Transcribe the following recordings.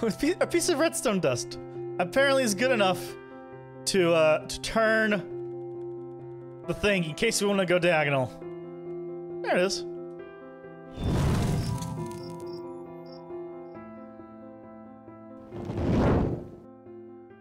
A piece of redstone dust. Apparently is good enough to turn the thing in case we want to go diagonal. There it is.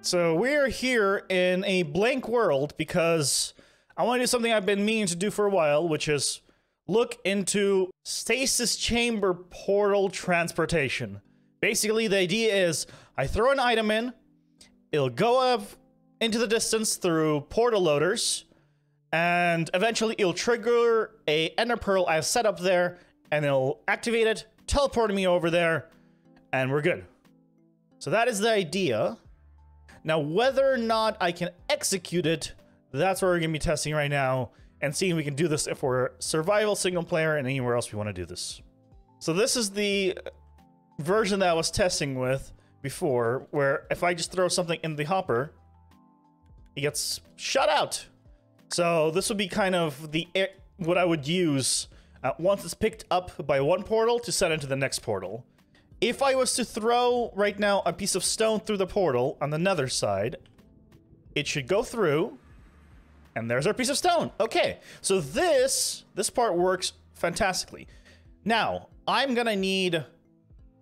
So we're here in a blank world because I want to do something I've been meaning to do for a while, which is look into stasis chamber portal transportation. Basically, the idea is I throw an item in, it'll go up into the distance through portal loaders, and eventually it'll trigger a ender pearl I've set up there, and it'll activate it, teleport me over there, and we're good. So that is the idea. Now, whether or not I can execute it, that's what we're going to be testing right now, and seeing if we can do this if we're survival, single player, and anywhere else we want to do this. So this is the version that I was testing with before, where if I just throw something in the hopper, it gets shut out. So this would be kind of the what I would use once it's picked up by one portal to send into the next portal. If I was to throw right now a piece of stone through the portal on the nether side, it should go through, and there's our piece of stone. Okay, so this part works fantastically. Now, I'm gonna need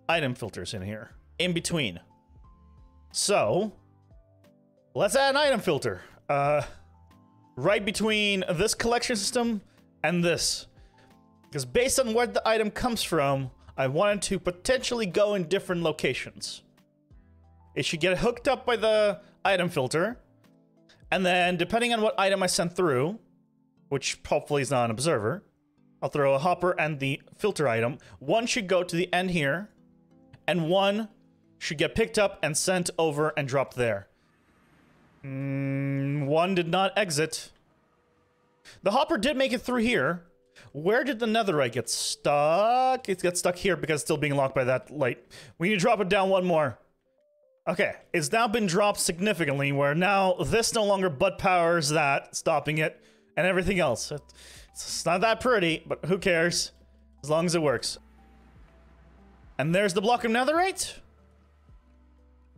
item filters in here, in between. So, let's add an item filter. Right between this collection system and this. Because based on where the item comes from, I wanted to potentially go in different locations. It should get hooked up by the item filter, and then depending on what item I send through, which hopefully is not an observer, I'll throw a hopper and the filter item. One should go to the end here, and one should get picked up and sent over and dropped there. One did not exit. The hopper did make it through here. Where did the netherite get stuck? It got stuck here because it's still being locked by that light. We need to drop it down one more. Okay, it's now been dropped significantly, where now this no longer butt powers that, stopping it, and everything else. It's not that pretty, but who cares? As long as it works. And there's the block of netherite.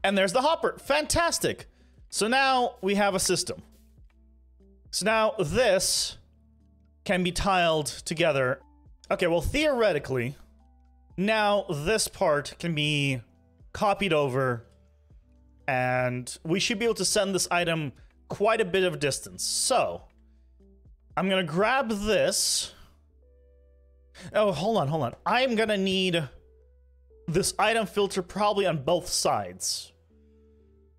And there's the hopper. Fantastic. So now we have a system. So now this can be tiled together. Okay, well, theoretically, now this part can be copied over, and we should be able to send this item quite a bit of distance. So, I'm gonna grab this. Oh, hold on. I'm gonna need this item filter probably on both sides,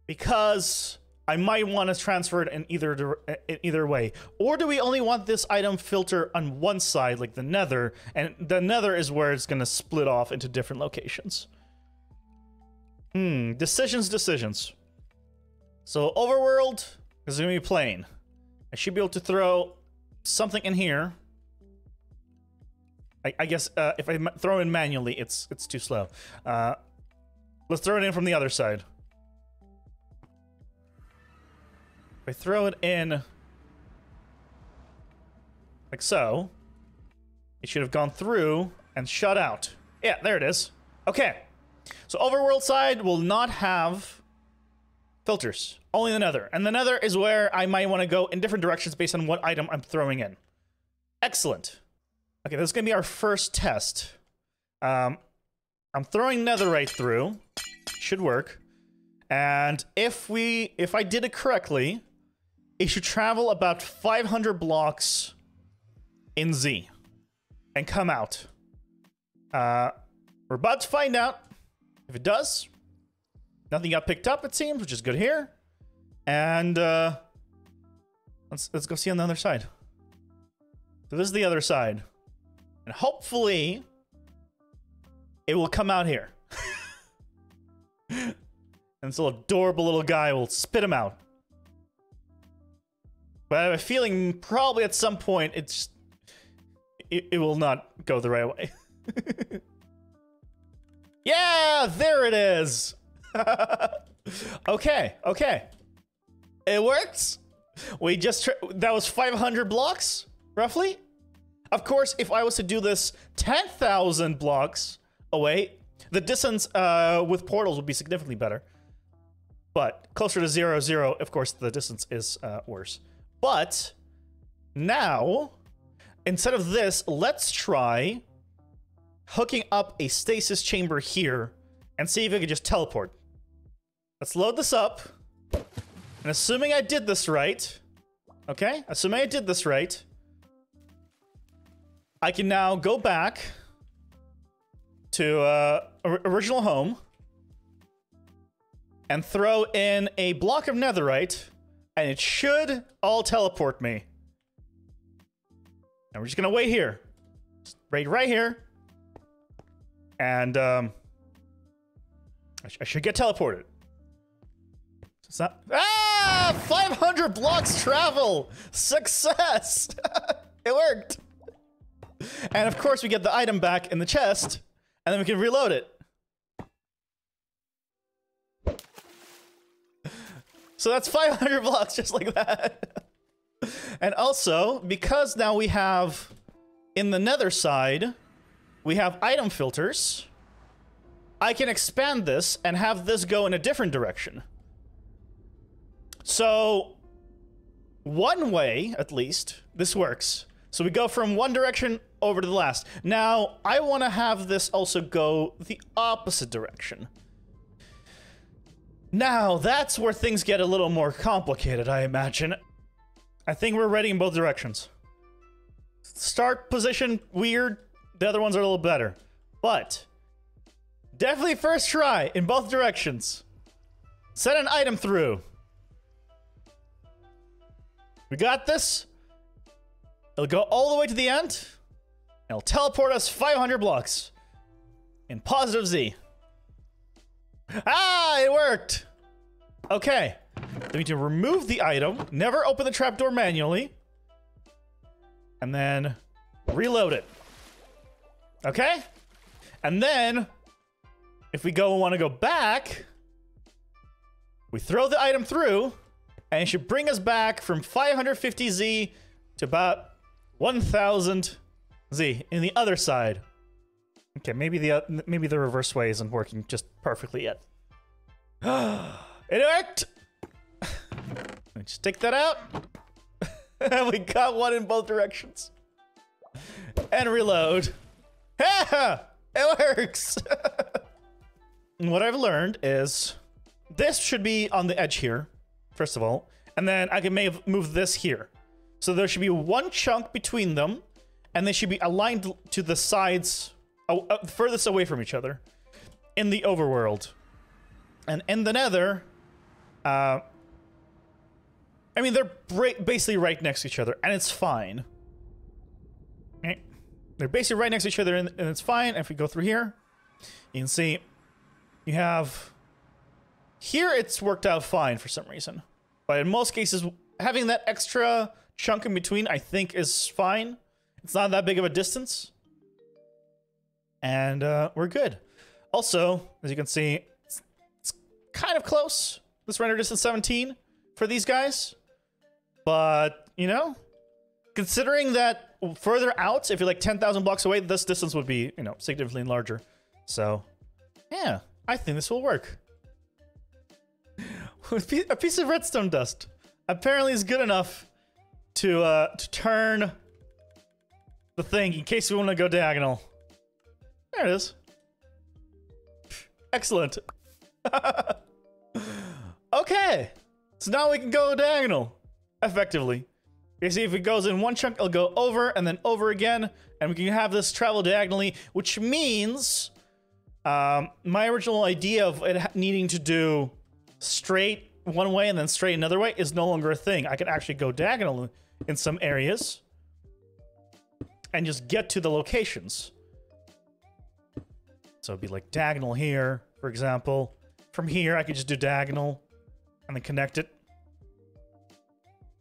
because I might want to transfer it in either way. Or do we only want this item filter on one side, like the nether, and the nether is where it's going to split off into different locations? Decisions. So overworld is going to be plain. I should be able to throw something in here. I guess if I throw in manually, it's too slow. Let's throw it in from the other side. I throw it in like so, it should have gone through and shut out. Yeah, there it is. Okay, so overworld side will not have filters, only the nether. And the nether is where I might want to go in different directions based on what item I'm throwing in. Excellent. Okay, this is going to be our first test. I'm throwing netherite through. Should work. And if I did it correctly, it should travel about 500 blocks in Z and come out. We're about to find out if it does. Nothing got picked up, it seems, which is good here. And let's go see on the other side. So this is the other side. And hopefully it will come out here. And this little adorable little guy will spit him out. But I have a feeling probably at some point it will not go the right way. Yeah, there it is. Okay. It works. We just that was 500 blocks roughly. Of course, if I was to do this 10,000 blocks away, The distance with portals would be significantly better. But closer to 0, 0, of course, the distance is worse. But now, instead of this, let's try hooking up a stasis chamber here and see if I can just teleport. Let's load this up. And assuming I did this right, okay? Assuming I did this right, I can now go back to original home and throw in a block of netherite, and it should all teleport me. And we're just gonna wait here. Just wait right here. And I should get teleported. It's not. Ah! 500 blocks travel! Success! It worked! And of course, we get the item back in the chest, and then we can reload it. So that's 500 blocks just like that. And also, because now we have, in the nether side, we have item filters, I can expand this and have this go in a different direction. So, one way, at least, this works. So we go from one direction over to the last. Now, I want to have this also go the opposite direction. Now, that's where things get a little more complicated, I imagine. I think we're ready in both directions. Start position, weird. The other ones are a little better. But, definitely first try in both directions. Set an item through. We got this. It'll go all the way to the end. And it'll teleport us 500 blocks. In positive Z. Ah, it worked! Okay. We need to remove the item. Never open the trapdoor manually. And then reload it. Okay? And then, if we want to go back, we throw the item through, and it should bring us back from 550Z to about 1000Z in the other side. Okay, maybe the reverse way isn't working just perfectly yet. It worked! Let me just take that out. And we got one in both directions. And reload. Yeah! It works! What I've learned is this should be on the edge here, first of all. And then I can move this here. So there should be one chunk between them, and they should be aligned to the sides furthest away from each other in the overworld. And in the nether, I mean, they're basically right next to each other, and it's fine. They're basically right next to each other, and it's fine. And if we go through here, you can see you have... Here, it's worked out fine for some reason. But in most cases, having that extra chunk in between, I think, is fine. It's not that big of a distance. And we're good. Also, as you can see, it's kind of close. This render distance 17 for these guys. But, you know, considering that further out, if you're like 10,000 blocks away, this distance would be, you know, significantly larger. So, yeah, I think this will work. A piece of redstone dust apparently is good enough to turn the thing in case we want to go diagonal. There it is. Excellent. Okay, so now we can go diagonal effectively. You see, if it goes in one chunk, it'll go over and then over again, and we can have this travel diagonally, which means my original idea of it needing to do straight one way and then straight another way is no longer a thing. I can actually go diagonal in some areas and just get to the locations. So it'd be like diagonal here, for example. From here, I could just do diagonal and then connect it.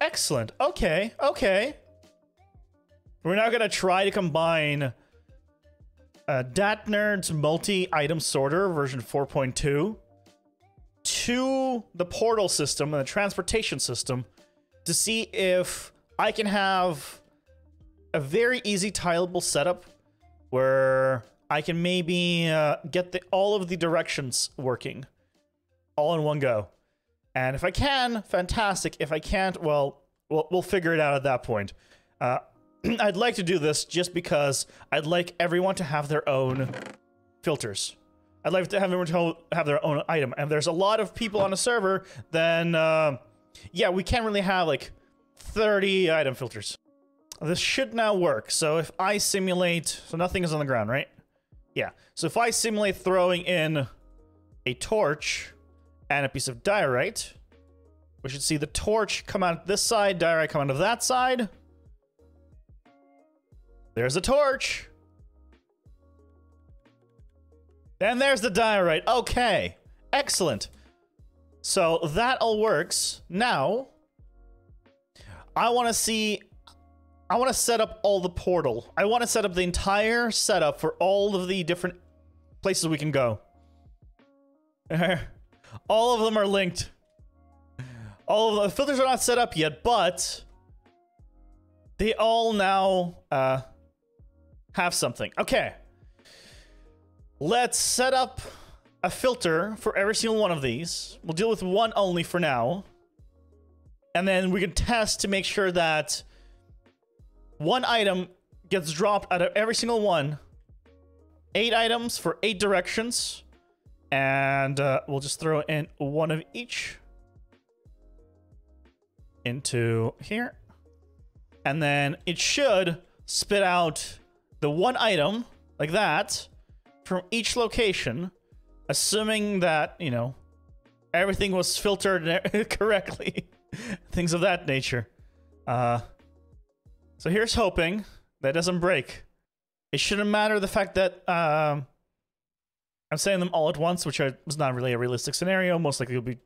Excellent. Okay, okay. We're now going to try to combine DatNerd's multi-item sorter version 4.2 to the portal system and the transportation system to see if I can have a very easy tileable setup where I can maybe get all of the directions working all in one go. And if I can, fantastic. If I can't, well, we'll figure it out at that point. I'd like to do this just because I'd like everyone to have their own filters. I'd like to have everyone have their own item. And if there's a lot of people on a server, then yeah, we can't really have like 30 item filters. This should now work. So if I simulate, so nothing is on the ground, right? Yeah. So if I simulate throwing in a torch and a piece of diorite, we should see the torch come out this side, diorite come out of that side. There's a torch. And there's the diorite. Okay. Excellent. So that all works. Now, I want to set up all the portal. I want to set up the entire setup for all of the different places we can go. All of them are linked. All of the filters are not set up yet, but they all now have something. Okay. Let's set up a filter for every single one of these. We'll deal with one only for now. And then we can test to make sure that one item gets dropped out of every single one. 8 items for 8 directions. And we'll just throw in one of each into here. And then it should spit out the one item like that from each location, assuming that, you know, everything was filtered correctly. Things of that nature. So here's hoping that doesn't break. It shouldn't matter the fact that I'm saying them all at once, which was not really a realistic scenario. Most likely it'll be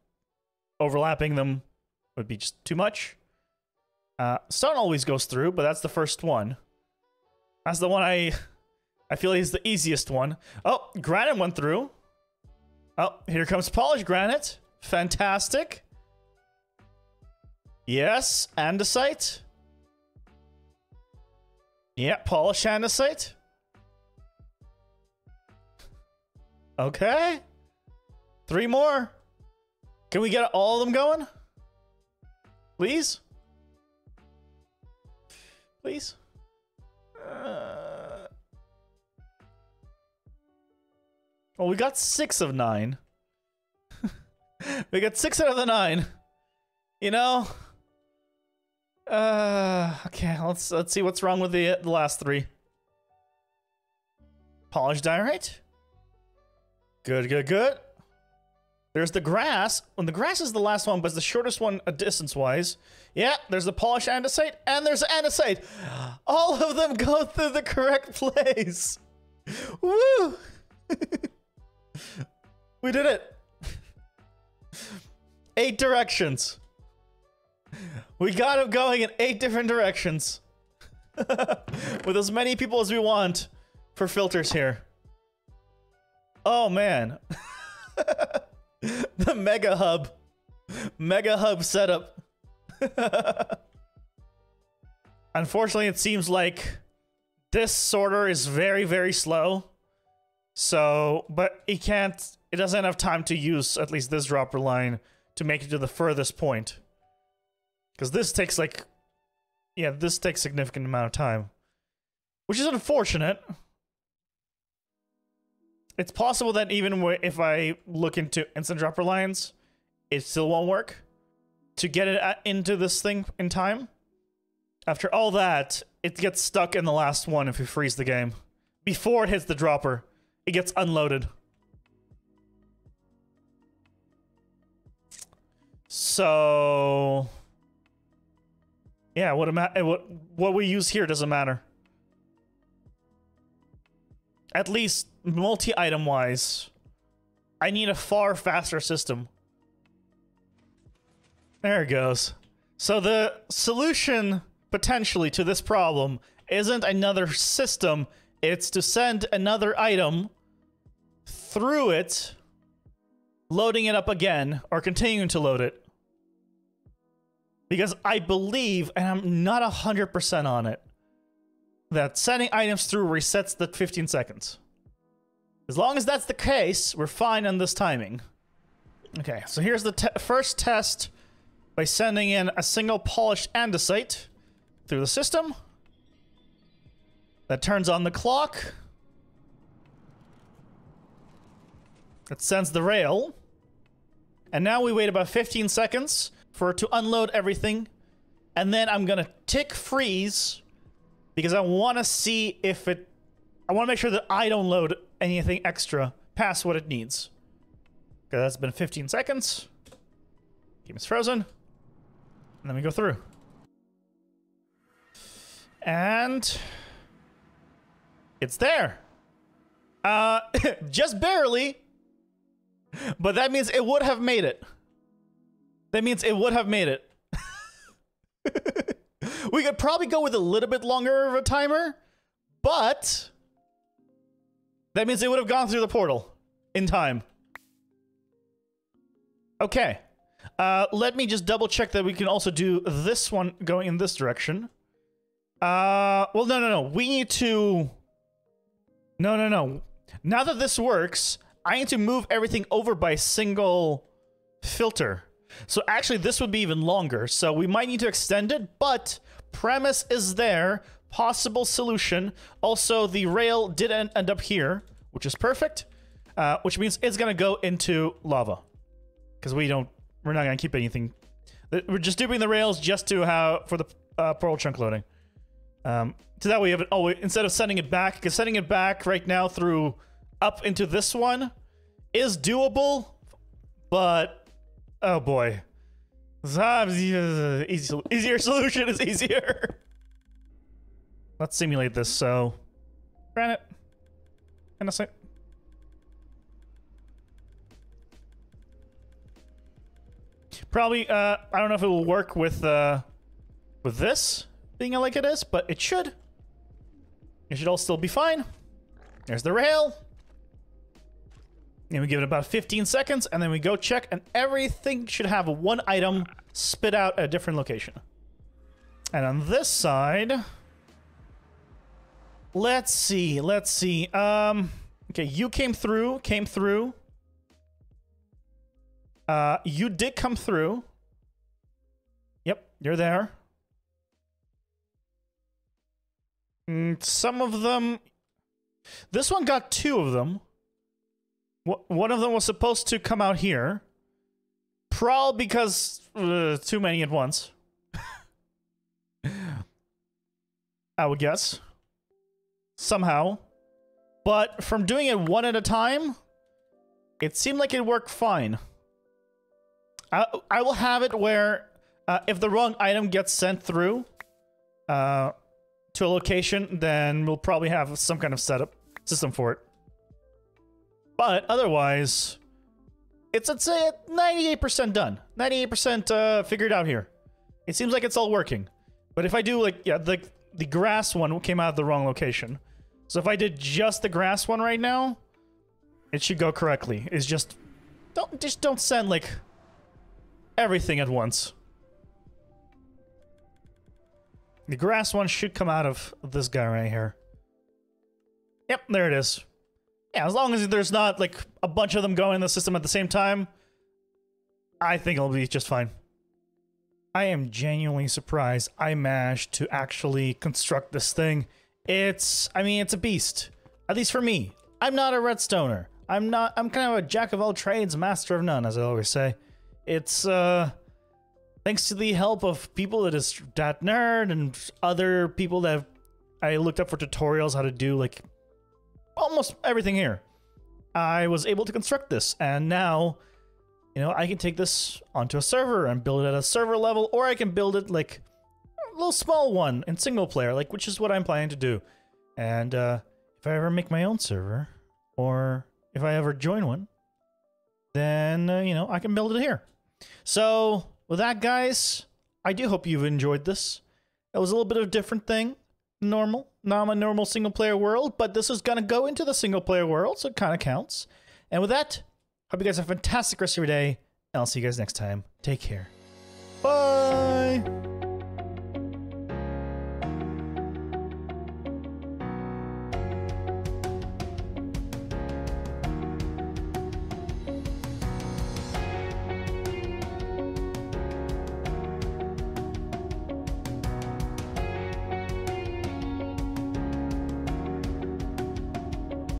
overlapping them would be just too much. Stone always goes through, but that's the first one. That's the one I feel is the easiest one. Oh, granite went through. Oh, here comes polished granite. Fantastic. Yes, andesite. Yeah, polished andesite. Okay. 3 more. Can we get all of them going? Please? Please? Well, we got 6 of 9. We got 6 out of the 9. You know? Okay, let's see what's wrong with the last 3. Polished diorite. Good, good, good. There's the grass. Well, the grass is the last one, but it's the shortest one distance-wise. Yeah, there's the polished andesite, and there's andesite. All of them go through the correct place. Woo! We did it. 8 directions. We got it going in 8 different directions. With as many people as we want for filters here. Oh, man. The mega hub setup. Unfortunately, it seems like this sorter is very, very slow. So, but it doesn't have time to use at least this dropper line to make it to the furthest point. Because this takes like, yeah, this takes a significant amount of time. Which is unfortunate. It's possible that even if I look into instant dropper lines, it still won't work to get it into this thing in time. After all that, it gets stuck in the last one if you freeze the game. Before it hits the dropper, it gets unloaded. So, yeah, what we use here doesn't matter. At least multi-item wise, I need a far faster system. There it goes. So the solution potentially to this problem isn't another system, it's to send another item through it, loading it up again, or continuing to load it. Because I believe, and I'm not 100% on it, that sending items through resets the 15 seconds. As long as that's the case, we're fine on this timing. Okay, so here's the first test by sending in a single polished andesite through the system. That turns on the clock. That sends the rail. And now we wait about 15 seconds for it to unload everything. And then I'm gonna tick freeze because I want to see if it... I want to make sure that I don't load anything extra past what it needs. Okay, that's been 15 seconds. Game is frozen. And then we go through. And... it's there. Just barely. But that means it would have made it. That means it would have made it. We could probably go with a little bit longer of a timer, but that means it would have gone through the portal in time. Okay. Let me just double check that we can also do this one going in this direction. Well, no. We need to... No. Now that this works, I need to move everything over by a single filter. So actually, this would be even longer. So we might need to extend it, but premise is there. Possible solution. Also, the rail did end up here, which is perfect. Which means it's going to go into lava. Because we're not going to keep anything. We're just duping the rails just to for the portal chunk loading. So that way you have it, instead of sending it back, because sending it back right now through up into this one is doable, but oh boy. Easier solution is easier. Let's simulate this, so granite. And a sec. Probably, I don't know if it will work with this being like it is, but it should. It should all still be fine. There's the rail. And we give it about 15 seconds, and then we go check, and everything should have one item spit out at a different location. And on this side, let's see. Okay, you came through. You did come through. Yep, you're there. Some of them... This one got 2 of them. One of them was supposed to come out here. Probably because too many at once. I would guess. Somehow. But from doing it one at a time, it seemed like it worked fine. I will have it where if the wrong item gets sent through to a location, then we'll probably have some kind of setup system for it. But otherwise, it's, let's say, 98% done. 98% figured out here. It seems like it's all working. But if I do, like, yeah, the grass one came out of the wrong location. So if I did just the grass one right now, it should go correctly. It's just don't send, like, everything at once. The grass one should come out of this guy right here. Yep, there it is. Yeah, as long as there's not, like, a bunch of them going in the system at the same time, I think it'll be just fine. I am genuinely surprised I managed to actually construct this thing. I mean, it's a beast. At least for me. I'm not a redstoner. I'm kind of a jack of all trades, master of none, as I always say. It's, thanks to the help of people that is that nerd and other people that I looked up for tutorials how to do, like, almost everything here. I was able to construct this, and now, you know, I can take this onto a server and build it at a server level, or I can build it, like, a little small one in single player, like, which is what I'm planning to do. And, if I ever make my own server, or if I ever join one, then, you know, I can build it here. So, with that, guys, I do hope you've enjoyed this. It was a little bit of a different thing. Normal. Not my normal single-player world, but this is gonna go into the single-player world, so it kind of counts. And with that, hope you guys have a fantastic rest of your day, and I'll see you guys next time. Take care. Bye!